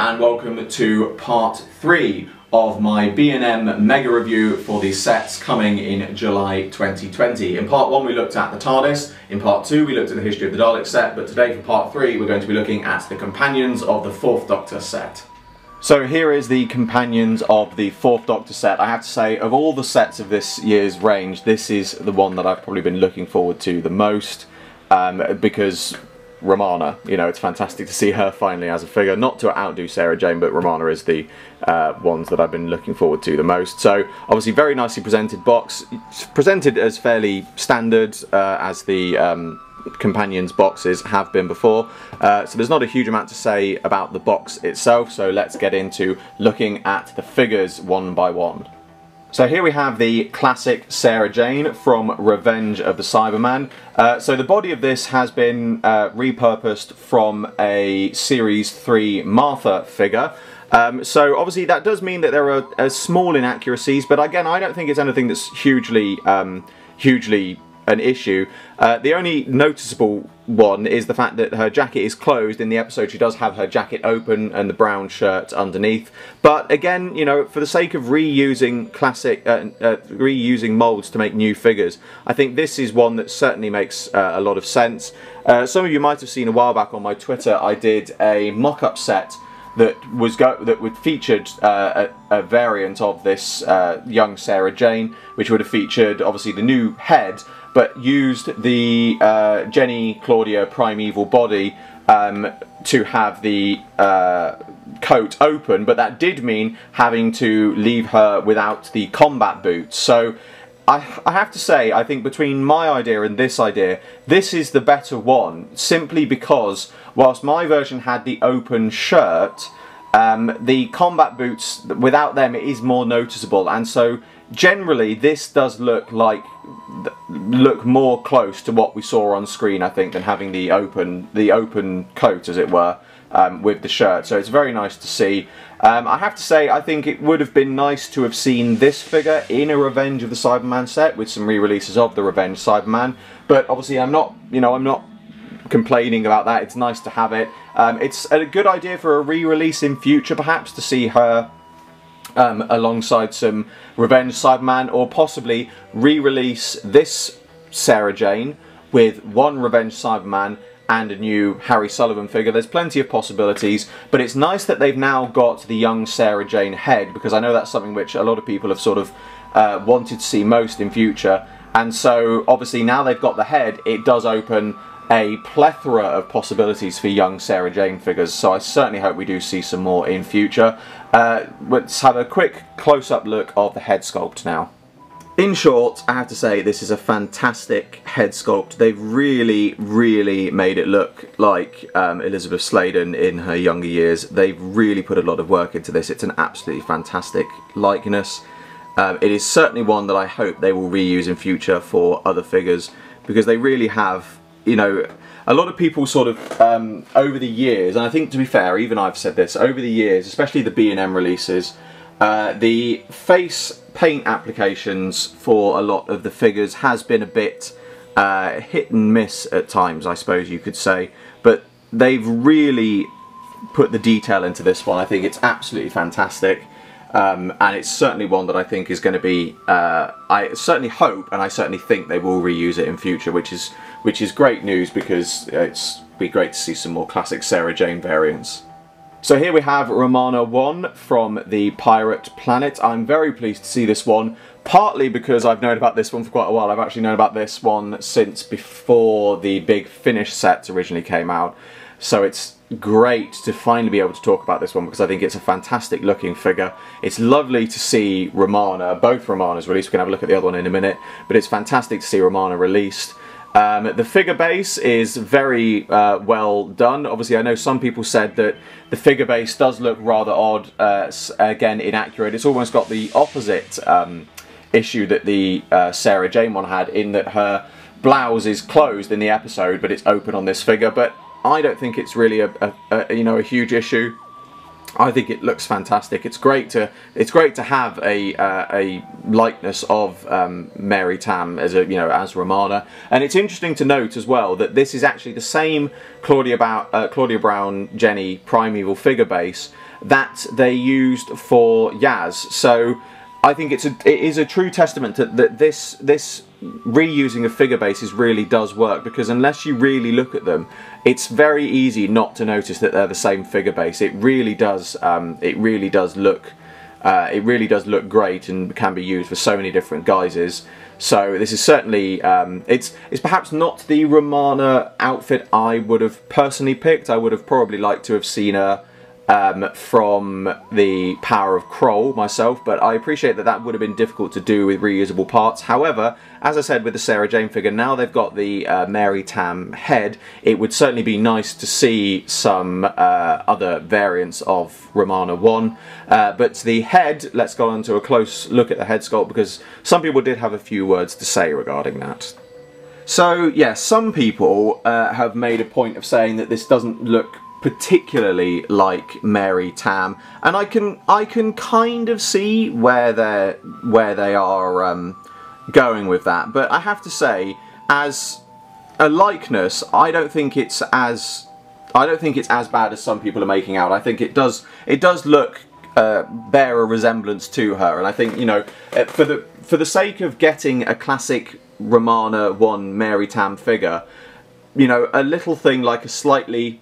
and welcome to part 3 of my B&M mega review for these sets coming in July 2020. In part 1 we looked at the TARDIS, in part 2 we looked at the history of the Dalek set, but today for part 3 we're going to be looking at the companions of the 4th Doctor set. So here is the companions of the 4th Doctor set. I have to say, of all the sets of this year's range, this is the one that I've probably been looking forward to the most, because Romana, you know, it's fantastic to see her finally as a figure. Not to outdo Sarah Jane, but Romana is the ones that I've been looking forward to the most. So obviously very nicely presented box. It's presented as fairly standard as the companions boxes have been before, so there's not a huge amount to say about the box itself, so let's get into looking at the figures one by one. So here we have the classic Sarah Jane from Revenge of the Cyberman. So the body of this has been repurposed from a Series 3 Martha figure. So obviously that does mean that there are small inaccuracies, but again I don't think it's anything that's hugely an issue. The only noticeable one is the fact that her jacket is closed. In the episode she does have her jacket open and the brown shirt underneath, but again, you know, for the sake of reusing classic reusing molds to make new figures, I think this is one that certainly makes a lot of sense. Some of you might have seen a while back on my Twitter I did a mock-up set that featured a variant of this young Sarah Jane, which would have featured obviously the new head, but used the Jenny Claudia Primeval body to have the coat open, but that did mean having to leave her without the combat boots. So I have to say, I think between my idea and this idea, this is the better one, simply because whilst my version had the open shirt, the combat boots, without them, it is more noticeable, and so generally this does look more close to what we saw on screen, I think, than having the open coat, as it were, with the shirt. So it's very nice to see. I have to say, I think it would have been nice to have seen this figure in a Revenge of the Cyberman set with some re-releases of the Revenge Cyberman, but obviously I'm not complaining about that. It's nice to have it. It's a good idea for a re-release in future, perhaps, to see her alongside some Revenge Cyberman, or possibly re-release this Sarah Jane with one Revenge Cyberman and a new Harry Sullivan figure. There's plenty of possibilities, but it's nice that they've now got the young Sarah Jane head, because I know that's something which a lot of people have sort of wanted to see most in future, and so obviously now they've got the head, it does open a plethora of possibilities for young Sarah Jane figures, so I certainly hope we do see some more in future. Let's have a quick close-up look of the head sculpt now. In short, I have to say this is a fantastic head sculpt. They've really made it look like Elizabeth Sladen in her younger years. They've really put a lot of work into this. It's an absolutely fantastic likeness. It is certainly one that I hope they will reuse in future for other figures, because they really have, you know, a lot of people sort of, over the years, and I think to be fair, even I've said this, over the years, especially the B&M releases, the face paint applications for a lot of the figures has been a bit hit and miss at times, I suppose you could say, but they've really put the detail into this one. I think it's absolutely fantastic. And it's certainly one that I think is going to be, I certainly hope and I certainly think they will reuse it in future, which is great news, because it's be great to see some more classic Sarah Jane variants. So here we have Romana 1 from the Pirate Planet. I'm very pleased to see this one, partly because I've known about this one for quite a while. I've actually known about this one since before the big Finish sets originally came out. So it's great to finally be able to talk about this one, because I think it's a fantastic looking figure. It's lovely to see Romana, both Romanas released. We can have a look at the other one in a minute, but it's fantastic to see Romana released. The figure base is very well done. Obviously I know some people said that the figure base does look rather odd, again inaccurate. It's almost got the opposite issue that the Sarah Jane one had, in that her blouse is closed in the episode but it's open on this figure, but I don't think it's really a huge issue. I think it looks fantastic. It's great to have a likeness of Mary Tam as as Romana, and it's interesting to note as well that this is actually the same Claudia Brown Jenny Primeval figure base that they used for Yaz. So I think it is a true testament to that this reusing of figure bases really does work, because unless you really look at them, it's very easy not to notice that they're the same figure base. It really does. It really does look great and can be used for so many different guises. So this is certainly it's perhaps not the Romana outfit I would have personally picked. I would have probably liked to have seen her from the Power of Kroll myself, but I appreciate that that would have been difficult to do with reusable parts. However, as I said with the Sarah Jane figure, now they've got the Mary Tam head, it would certainly be nice to see some other variants of Romana 1. But the head, let's go on to a close look at the head sculpt, because some people did have a few words to say regarding that. So yeah, some people have made a point of saying that this doesn't look particularly like Mary Tam, and I can kind of see where they are going with that. But I have to say, as a likeness, I don't think it's as bad as some people are making out. I think it does look bear a resemblance to her, and I think, you know, for the sake of getting a classic Romana 1 Mary Tam figure, you know, a little thing like a slightly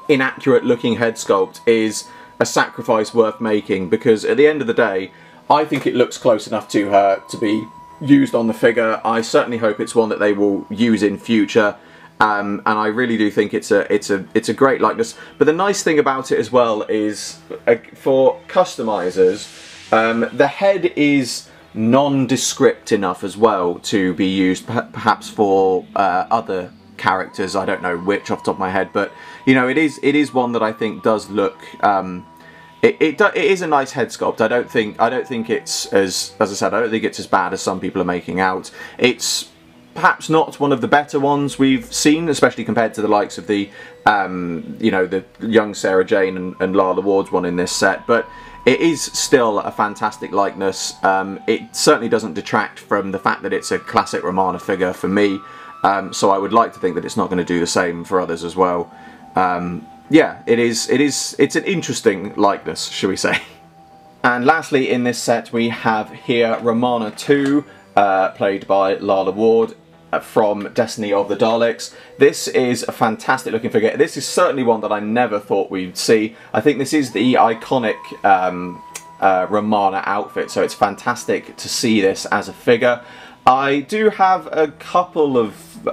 inaccurate looking head sculpt is a sacrifice worth making, because at the end of the day I think it looks close enough to her to be used on the figure. I certainly hope it's one that they will use in future, and I really do think it's a great likeness. But the nice thing about it as well is, for customizers, the head is nondescript enough as well to be used perhaps for other characters. I don't know which off the top of my head, but you know, it is one that I think does look it is a nice head sculpt. I don't think it's as I said, I don't think it's as bad as some people are making out. It's perhaps not one of the better ones we've seen, especially compared to the likes of the you know, the young Sarah Jane and Lala Ward's one in this set, but it is still a fantastic likeness. It certainly doesn't detract from the fact that it's a classic Romana figure for me. So I would like to think that it's not going to do the same for others as well. Yeah, it's an interesting likeness, shall we say. And lastly in this set we have here Romana 2, played by Lala Ward, from Destiny of the Daleks. This is a fantastic looking figure. This is certainly one that I never thought we'd see. I think this is the iconic Romana outfit, so it's fantastic to see this as a figure. I do have a couple of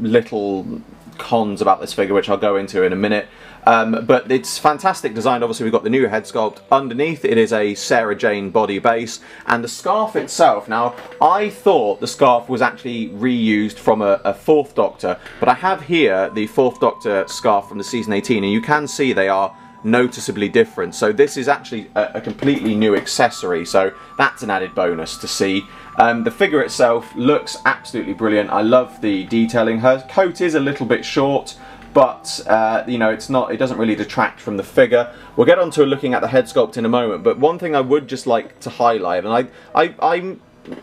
little cons about this figure, which I'll go into in a minute. But it's fantastic design. Obviously we've got the new head sculpt. Underneath it is a Sarah Jane body base, and the scarf itself, now I thought the scarf was actually reused from a 4th Doctor, but I have here the 4th Doctor scarf from the season 18, and you can see they are noticeably different. So this is actually a completely new accessory, so that's an added bonus to see. The figure itself looks absolutely brilliant. I love the detailing. Her coat is a little bit short, but you know, it doesn't really detract from the figure. We'll get on to looking at the head sculpt in a moment, but one thing I would just like to highlight, and I'm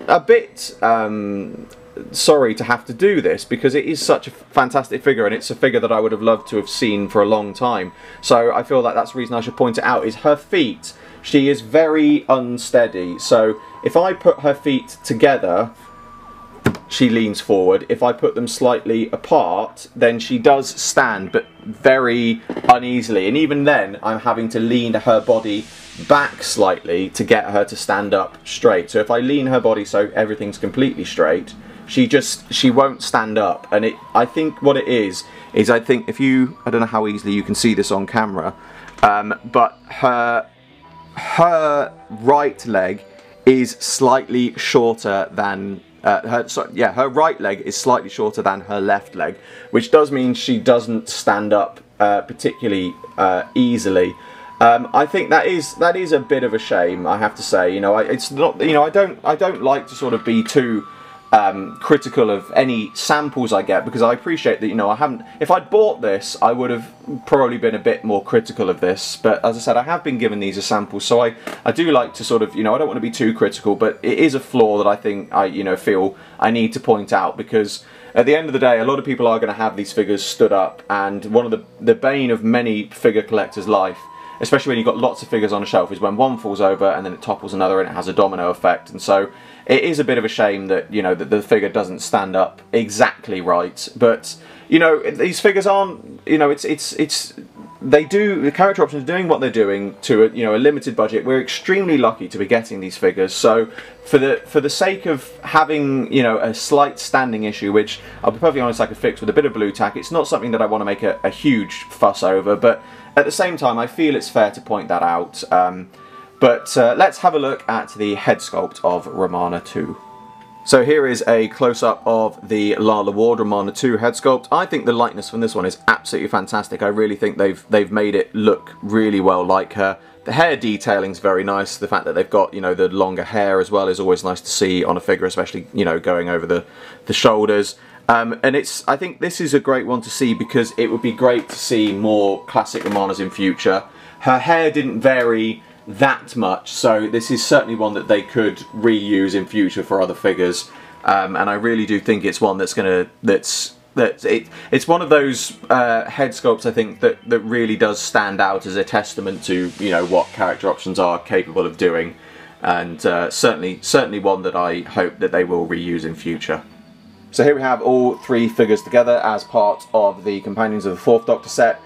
a bit sorry to have to do this, because it is such a fantastic figure, and it's a figure that I would have loved to have seen for a long time. So I feel like that's the reason I should point it out, is her feet. She is very unsteady, so if I put her feet together, she leans forward. If I put them slightly apart, then she does stand, but very uneasily, and even then I'm having to lean her body back slightly to get her to stand up straight. So if I lean her body so everything's completely straight, she won't stand up. And I think what it is I think if you, I don't know how easily you can see this on camera, but her right leg is slightly shorter than her right leg is slightly shorter than her left leg, which does mean she doesn't stand up particularly easily. I think that is a bit of a shame, I have to say. You know, it's not, you know, I don't like to sort of be too critical of any samples I get, because I appreciate that, you know, if I'd bought this I would have probably been a bit more critical of this, but as I said, I have been given these as samples, so I do like to sort of, you know, I don't want to be too critical, but it is a flaw that I think you know, feel I need to point out, because at the end of the day a lot of people are going to have these figures stood up, and one of the bane of many figure collectors' life especially when you've got lots of figures on a shelf, is when one falls over and then it topples another and it has a domino effect. And so it is a bit of a shame that, you know, that the figure doesn't stand up exactly right. But, you know, these figures aren't, you know, the character options are doing what they're doing to a limited budget. We're extremely lucky to be getting these figures. So for the sake of having, you know, a slight standing issue, which I'll be perfectly honest I could fix with a bit of blue tack, it's not something that I want to make a huge fuss over, but at the same time I feel it's fair to point that out. But let's have a look at the head sculpt of Romana 2. So here is a close-up of the Lala Ward Romana 2 head sculpt. I think the likeness from this one is absolutely fantastic. I really think they've made it look really well like her. The hair detailing is very nice. The fact that they've got, you know, the longer hair as well is always nice to see on a figure, especially, you know, going over the shoulders. And I think this is a great one to see because it would be great to see more classic Romanas in future. Her hair didn't vary that much, so this is certainly one that they could reuse in future for other figures, and I really do think it's one that's it's one of those head sculpts I think that really does stand out as a testament to, you know, what character options are capable of doing, and certainly one that I hope that they will reuse in future. So here we have all three figures together as part of the Companions of the Fourth Doctor set.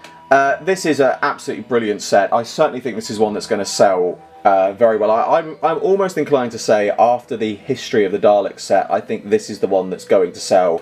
This is an absolutely brilliant set. I certainly think this is one that's going to sell very well. I'm almost inclined to say, after the History of the Daleks set, I think this is the one that's going to sell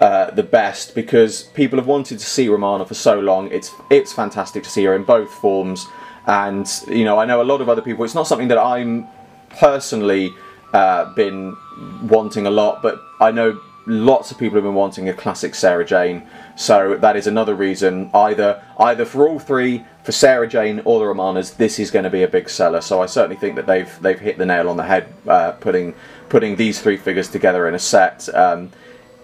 the best, because people have wanted to see Romana for so long. It's fantastic to see her in both forms, and, you know, I know a lot of other people, it's not something that I'm personally been wanting a lot, but I know lots of people have been wanting a classic Sarah Jane, so that is another reason, either for all three, for Sarah Jane or the Romanas, this is going to be a big seller. So I certainly think that they've hit the nail on the head, putting these three figures together in a set.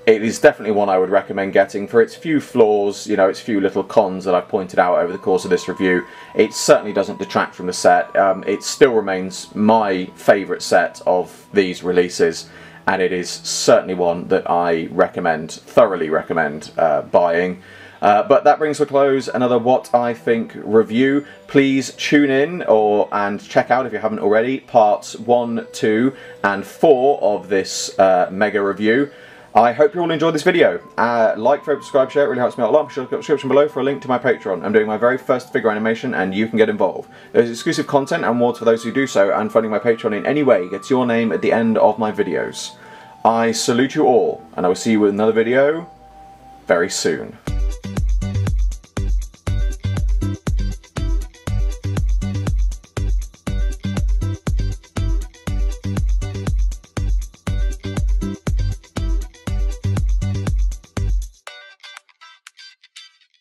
It is definitely one I would recommend getting for its few flaws, you know, its few little cons that I've pointed out over the course of this review. It certainly doesn't detract from the set. It still remains my favourite set of these releases, and it is certainly one that I thoroughly recommend buying. But that brings to a close another What I Think review. Please tune in and check out, if you haven't already, parts 1, 2 and 4 of this mega review. I hope you all enjoyed this video. Like, favorite, subscribe, share, it really helps me out a lot. Be sure to look at the description below for a link to my Patreon. I'm doing my very first figure animation and you can get involved. There's exclusive content and rewards for those who do so, and funding my Patreon in any way gets your name at the end of my videos. I salute you all, and I will see you with another video very soon.